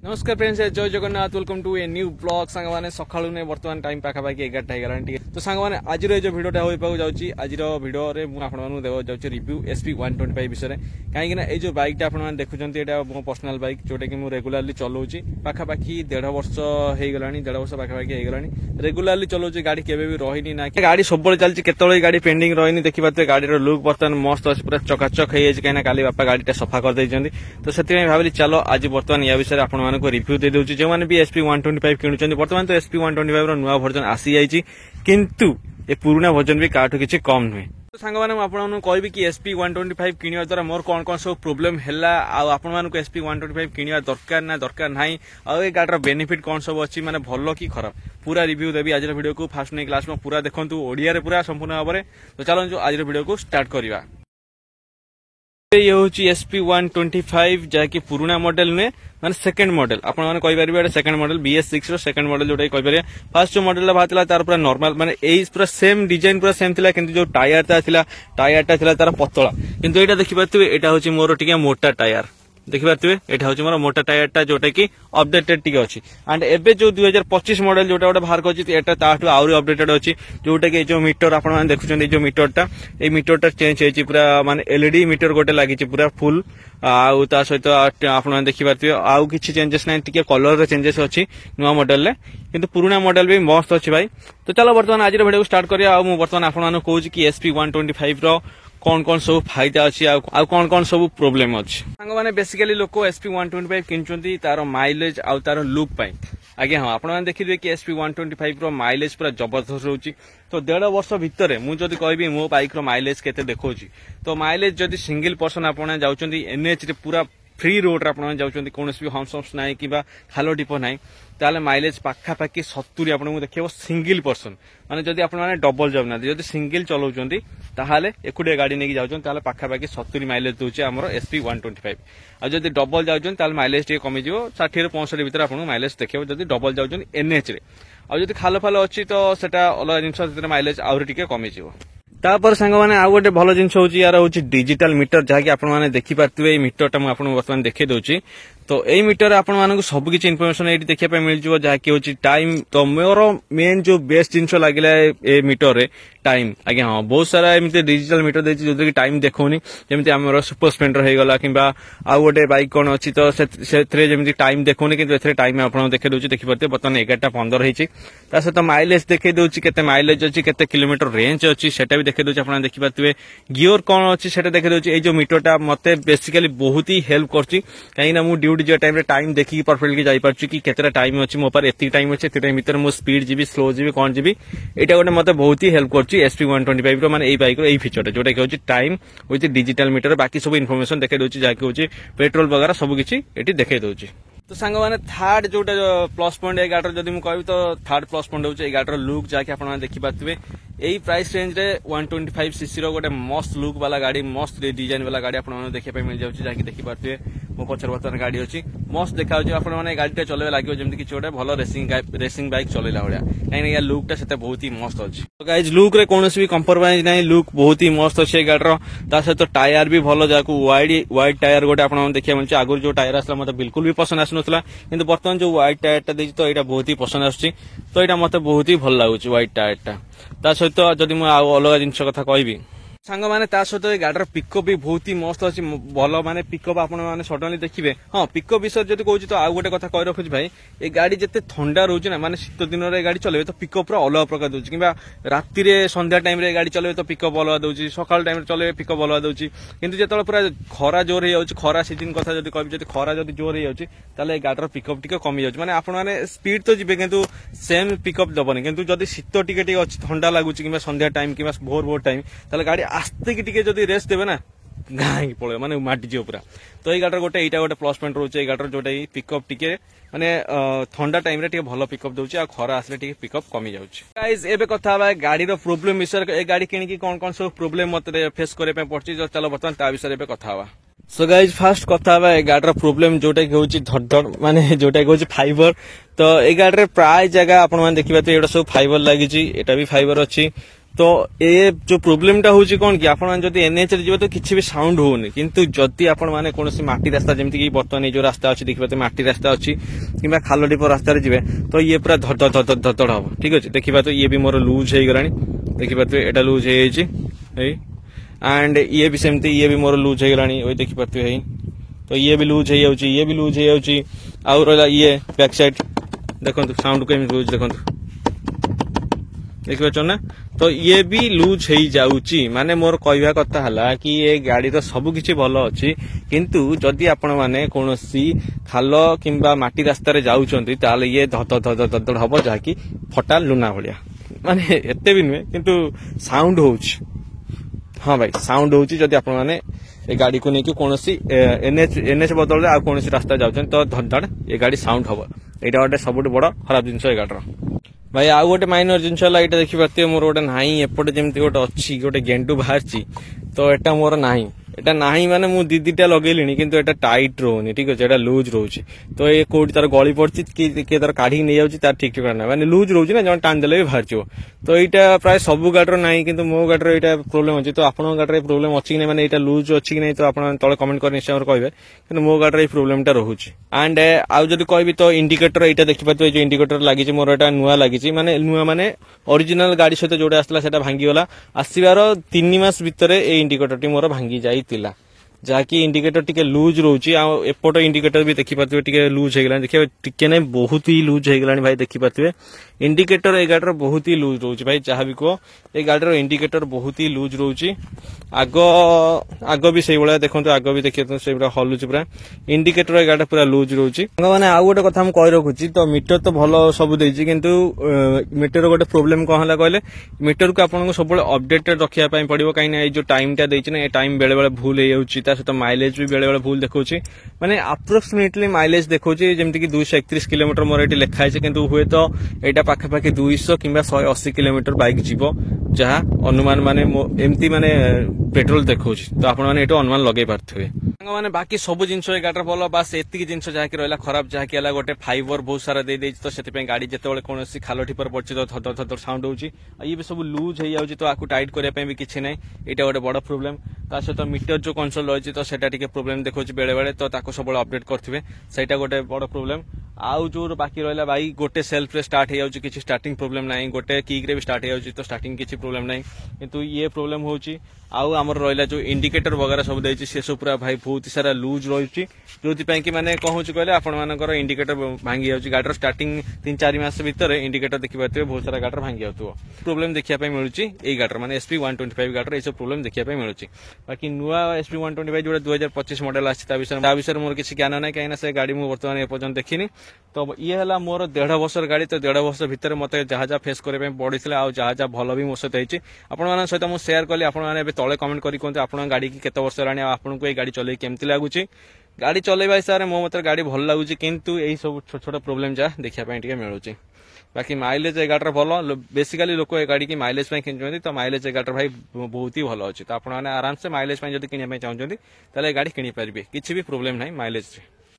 नमस्कार फ्रेंड्स, जय Jagannath. Welcome to a new blog. Song मैंने सका ने बर्तमान टाइम पाखापाखि 11टा हो तो सांग मैंने आज जो भिडियोटा हो जाऊँगी आज भिडियो मुझे देवा जाऊँ रिव्यू SP125 विषय कहीं जो बाइकटा आप देखुं ये मो पर्सनाल बाइक जोटा कि मुझे रेगुलाली चलाऊँगी पाखापाखि 1.5 वर्ष हो गलानी 1.5 वर्ष पाखापाखि हो गलानी रेगुलाली चलाऊँगी गाड़ी केवे भी रही ना गाड़ी सब चलती केतल गाड़ी पेंडिंग रही देखी पाते गाड़ी लुक बर्तमान मस्त अच्छे पूरा चकाचक हो कहीं काली बापा गाड़ी सफा कर तो से भाविली चलो आज बर्तमान या विषय आप रिव्यू दे दूची जो मैंने भी SP125 किणुचंदी बर्तमान तो SP125 रो नुआ वर्जन आसी जाइची किंतु ए पुराना वर्जन भी काठू किछि कम नुहे। तो सांग माने आपन कहबी कि SP125 किनिया द्वारा मोर कोन कोन सब प्रॉब्लम हैला आ आपन मानको SP125 किनिया दरकार ना दरकार नाही आ ए गाडीर बेनिफिट कोन सब अछि माने भलो की खराब पूरा रिव्यू देबी आज वीडियो को फास्ट ने क्लास में पूरा देखंतु ओडिया रे पूरा संपूर्ण भाबरे। तो चलो जो आज वीडियो को स्टार्ट करिवा। ये हूँ SP125 जहाँकि पुराना मॉडल नुहे माने सेकंड मॉडल आपने कहीपर second model BS6 second model जोटा कहीपर फास्ट जो मॉडल बाहर तार पूरा नॉर्मल माने पूरा सेम डिजाइन पूरा सेम थिला किंतु जो टायरटा थिला तार पतला किंतु एटा देखि पाथुवे एटा होची मोर टिके मोटा टायर देखि पाथुवे एटा होची मोर मोटा टायरटा जोटा कि अपडेटेड टिके अछि एंड एबे जो 2025 मॉडल जोटा गोटे बाहर करछि एटा ताठू आउरी अपडेटेड अछि जोटा कि जो मीटर आपण माने देखुछन जो मीटरटा ए मीटरटा चेंज होइछि पूरा माने LED मीटर गोटे लागिछि पूरा फुल आउ ता सहित आपण देखि पाथुवे आउ किछि चेंजेस नै टिके कलर रे चेंजेस अछि नुवा मॉडल ले किंतु पुराना मॉडल भी मस्त अछि भाई। तो चलो वर्तमान आज वीडियो स्टार्ट करिया आ मु वर्तमान आपण माने कहूछि कि SP125 रो कौन कौन सब फायदा अच्छी आ कौन कौन सब प्रोब्लेम अच्छी सांग माने बेसिकली लोक SP125 किनुचंती तार माइलेज आ तार लुक पाई आगे हाँ आपण देखिए कि SP125 रो माइलेज पूरा जबरदस्त रोची। तो 1.5 वर्ष भितर मुझे कहबी मो बाइक रो माइलेज केते देखौची तो माइलेज जदि सिंगल पर्सन आपण जाउचंती NH रे पूरा फ्री रोड आप जाऊँच कौन भी हम्स ना कि खाल टीप ना ताले माइलेज पाखापाखि 70 आपको देखिए सिंगल पर्सन माने जदि आप डबल जाऊना जदि सिंगल चलाउछंती ताहाले एकुटिया गाड़ी नहीं जाउछन ताले पाखापाखि 70 माइलेज दूचे हमर SP125 आ जदि डबल जाउछन ताले माइलेज टे कमी जिवो 60 रे 65 भीतर आपको माइलेज देखियो जदि डबल जाउछन NH रे आ जदि खाल फाल अछि तो सेटा अलग जिंस माइलेज आउरी टिके कमी जिवो। तापर सांग माने आ गोटे भल जिनस होची यार होची डिजिटल मीटर जहाँकि आपण माने देखि पारथुवे मीटरटा मु आपन वर्तमान देखे दउची। तो एई मीटर आपण मानकु सब किछि इन्फॉर्मेशन एठी देखिया पे मिल जिवो जहाँकि होची टाइम। तो मोर मेन जो बेस्ट जिनस लागिला ए मीटर रे टाइम आगे हाँ बहुत सारा एमती डिजिटल मीटर देछि जो कि टाइम देखौनी जेमति हमर सुपर स्प्लेंडर हे गला किबा आ गोटे बाइक कोन अछि तो सेथरे जेमति टाइम देखौनी किंतु एथरे टाइम आपण देखे दउची देखि परते बतन 11:15 हेछि ता सहित माइलेज देखे दउची केते माइलेज अछि केते किलोमीटर रेंज अछि सेटा भी देखे दउची आपण देखि पातुवे गियर कोन अछि सेटा देखे दउची ए जो मीटरटा मते बेसिकली बहुत ही हेल्प करछि काहे ना मु ड्यूटी जे टाइम रे टाइम देखि परफेक्टली जाई परछि कि केतेरा टाइम अछि मो पर एति टाइम अछि एति टाइम भीतर मो स्पीड जीबी स्लो जीबी कोन जीबी एटा गोटे मते बहुत ही हेल्प करछि SP125 रो माने एई बाइक रो एई फीचर जोटा कि होछि टाइम विथ डिजिटल मीटर बाकी सब इन्फॉर्मेशन देखे दउछि जाके होछि पेट्रोल वगैरह सब किछि एटी देखे दउछि। तो सांग माने थर्ड जोटा प्लस पॉइंट ए गाडर जदि मु कहबी तो थर्ड प्लस पॉइंट होछि ए गाडर लुक जाके आपण देखि पातबे एई प्राइस रेंज रे 125cc रो गोटे मस्त लुक वाला गाड़ी मस्त डिजाइन वाला गाड़ी आपण देखि पे मिल जाउछि जाके देखि पातबे मो पछर वर्तमान गाड़ी अछि मस्त देखा होछि आपण माने गाड़ीटा चलेबे लागियो जेमति कि छोटे भलो रेसिंग बाइक चलेला होया काहे या लुकटा सेते बहुत ही मस्त अछि। तो गाइस लुक रे कोनोसी भी कंप्रोमाइज नै लुक बहुत ही मस्त अछि ए गाडर ता सहित टायर भी भलो जाकू वाइड टायर गोटे आपण देखिया मिलछि आगुर जो टायर आसला मते बिल्कुल भी पसंद आसनथला किंतु वर्तमान जो वाइड टायरटा देछि तो एटा बहुत ही पसंद आछि तो एटा मते बहुत ही भल लागुछि वाइड टायरटा ता सहित जदि मु अलग जिनस कथा कहबी सांग माने ता सहित ए गाडर पिकअप भी बहुत ही मस्त अछि भलो माने पिकअप आपण माने सडनली देखिबे हां पिकअप विषय जदि कहूछि तो आ गोटे कथा कहि रखुछि भाई ए गाड़ी जते ठंडा रहउछि ना माने शीत दिन रे गाड़ी चलेबे तो पिकअप रो अलग प्रकार दोछि किबा रात्रि रे संध्या टाइम रे गाड़ी चलेबे तो पिकअप अलग दोछि सकाल टाइम रे चलेबे पिकअप अलग दोछि किंतु जेतले पूरा खरा जोर हे जाउछि खरा सीजन कथा जदि कहबी जदि खरा जदि जोर हे जाउछि ताले गाडर पिकअप टिके कमी जाउछि माने आपण माने स्पीड तो जिबे किंतु सेम पिकअप दबनी किंतु जदि शीत टिके टिके अछि ठंडा लागुछि किबा संध्या टाइम किबा भोर टाइम ताले गाड़ी आस्ते कि टिके जदि रेस्ट देबे ना गाई पळे माने माटी जियो पूरा। तो ए गाडर गोटे एटा गोटे प्लस पॉइंट रहउछि ए गाडर जोटा पिकअप टिके माने ठंडा टाइम रे टिके भलो पिकअप दउछि आ खरा आसले टिके पिकअप कमी जाउछि। गाइस एबे कथा बा गाड़ी रो प्रॉब्लम विषय ए गाड़ी किनि कि कोन सब प्रॉब्लम मते फेस करे पे पड़छि जो चलो बर्तमान ता विषय एबे कथा बा। सो गाइज फास्ट कथा बा ए गाडर प्रॉब्लम जोटा कि होछि धड़ माने जोटा कि होछि फाइबर। तो ए गाडरे प्राय जगह आपण माने देखिबा तो एडा सब फाइबर लागिछि एटा भी फाइबर अछि तो ए जो प्रोब्लेम टा होची कोन कि आपण जदी एनएच रे जिवे तो किछि भी साउंड होउनी किंतु जदी आपण माने कोनोसी माटी रास्ता जेमति कि बर्तमान जो रास्ता अछि देखिबाते माटी रास्ता अछि किबा खाल डिप रास्ता रे जिवे तो ये पूरा धड धड धड धड हो ठीक अछि देखिबा तो ये भी मोर लूज हे गलानी देखिबा तो एटा लूज हे छि हे एंड ये भी सेमति ये भी मोर लूज हे गलानी ओय देखिबा तो हे तो ये भी लूज हे जाउची ये भी लूज हे जाउची और रहला ये बैक साइड देखंतु साउंड केम लूज देखंतु देखिबा ना तो ये भी लूज हे जाउची माने मोर कहवा कथा हला कि ये गाड़ी तो सब किछि भलो अछि किंतु जदि आपण माने कोनोसी खाल किंबा माटी रास्ता रे जाउचंती ताले ये धद धद धद हबो जाकी फटा लुना भलिया माने एते भी नुए किंतु साउंड होउची हां भाई साउंड होउची जदि आपण माने ए गाड़ी को नेकी कोनोसी एनएच बदल आ कोनोसी रास्ता जाउचन तो धड धड ए गाड़ी साउंड हबो एटा गोटे सबुठ बड़ खराब जिंस ए गाडर भाई आउ गोटे माइनर जिनस है ये देखिए मोर गोटे ना एपटे जमी गोटे अच्छी गोटे गेंडू बाहर तो एटा मोर ना एटा नाही माने मु दीदीटा लगेलिनी किंतु एटा टाइट रोनी ठीक अछि एटा लूज रोची तो ये कोड तार गली पड़ची के तार काढी नै जाउची तार ठीक ठिकाना माने लूज रोची ना जण टान देले भी बाहरचो तो एटा प्राय सब गाडर नाही किंतु मो गाडर एटा प्रॉब्लम अछि तो आपन गाडर प्रॉब्लम अछि कि नै माने एटा लूज अछि कि नै तो आपन तळे कमेंट कर निश्चय कहबे किंतु मो गाडर प्रॉब्लम टा रहूची एंड आउ जदी कहबी तो इंडिकेटर एटा देखि पातो जो इंडिकेटर लागि छि मोर एटा नुवा लागि छि माने नुवा माने ओरिजिनल गाडी सहित जोडे आस्ला सेटा भांगी गला आसीबार 3 मास भितरे ए इंडिकेटर टी मोर भांगी जाई तिला जहाँकि इंडिकेटर टिके लूज रोची एपट इंडिकेटर भी देखि पाते टिके लूज हो गला देखिए टिके नै बहुत ही लूज हो गला भाई देखि पाते इंडिकेटर ए गाडर बहुत ही लूज रोची भाई जहाँ भी को ए गाडर इंडिकेटर बहुत ही लूज रोची आग भी से भाया देखो आग भी देखिए से हलुची पूरा इंडिकेटर ए गाडर पूरा लूज रोची माने आउ गोटे कथा हम कहि रखुची तो मीटर तो भलो सब देछि किंतु मीटर गोटे प्रॉब्लम कौन हला कहले मीटर को आपन को सब अपडेटेड रखिया पई पड़िबो काई ना ए जो टाइम टा देछि ना ए टाइम बेले बेले भूल हे जाउची सहित माइलेज भी बेले बेले भूल देखौची माने अप्रोक्सीमेटली माइलेज देखौची जेमति कि 231 किलोमीटर मोर एटी लेखा है किंतु हुए तो एटा पाखा पाखी 200 किंबा 180 किलोमीटर बाइक जीवो जहा अनुमान माने एमती माने पेट्रोल देखौची तो आपण माने एटो अनुमान लगे पारथबे माने बाकी सब जिंस ए गाडर भलो बस एतिकी जिंस जहा कि रहला खराब जहा कि हला गोटे फाइबर बहुत सारा दे देछि तो सेति पे गाड़ी जते बेले कोनोसी खालो ठिपर पड़छि तो थद थद साउंड होउची ये भी सब लूज हे जाउची तो आकु टाइट करिया पे भी किछि नै एटा गोटे बड़ प्रॉब्लम ता सहित मीटर जो कंसोल रहछि तो सेटा टिके प्रॉब्लम देखौछि बेले बेले तो ताको सब अपडेट करथिबे सेटा गोटे बड़ प्रॉब्लम आउ जो बाकी रहला भाई गोटे सेल्फ रे स्टार्ट हे जाउची किछि स्टार्टिंग प्रॉब्लम नै गोटे किक रे भी स्टार्ट हे जाउची तो स्टार्टिंग किछि प्रॉब्लम नै किंतु ये प्रॉब्लम होउची आउ हमर रहला जो इंडिकेटर वगैरह सब देछि से सब पूरा भाई बहुत सारा लूज रहछि जोति पय कि माने कहूची कहले आपण मानकर इंडिकेटर भांगी जाउची गाडर स्टार्टिंग 3-4 मास भीतर इंडिकेटर देखि पाते बहुत सारा गाडर भांगी जाउतो प्रॉब्लम देखिया पय मिलुची ए गाडर माने SP 125 गाडर ए सब प्रॉब्लम देखिया पय मिलुची बाकी नुवा SP 125 जोडा 2025 मॉडल आछि ता विषय मोर किछि ज्ञान नै काइना से गाडी मु वर्तमान ए पर्यंत देखिनी तो ये हला मोर 1.5 वर्षर गाडी तो 1.5 वर्ष भीतर मते जहा जहा फेस करे पे पड़िथिला आ जहा जहा भलो भी मो सहित हेछि आपण माने सहित मु शेयर करली आपण माने बे तळे कमेंट करी कोन आपण गाडी की केते वर्ष राणी आपण को ए गाडी चले केमति लागुची गाडी चलेबा हिसाब रे मो मते गाडी भल लागुची किंतु एई सब छोट छोट प्रॉब्लम जा देखिया पय टिके मिलुची बाकी माइलेज ए गाडर भलो बेसिकली लोक ए गाडी की माइलेज पय किनजोंती तो माइलेज ए गाडर भाई बहुत ही भलो अछि तो आपण माने आराम से माइलेज पय जदी किनिया पय चाहउचंती तले गाडी किनि परिबे किछि भी प्रॉब्लम नै माइलेज रे।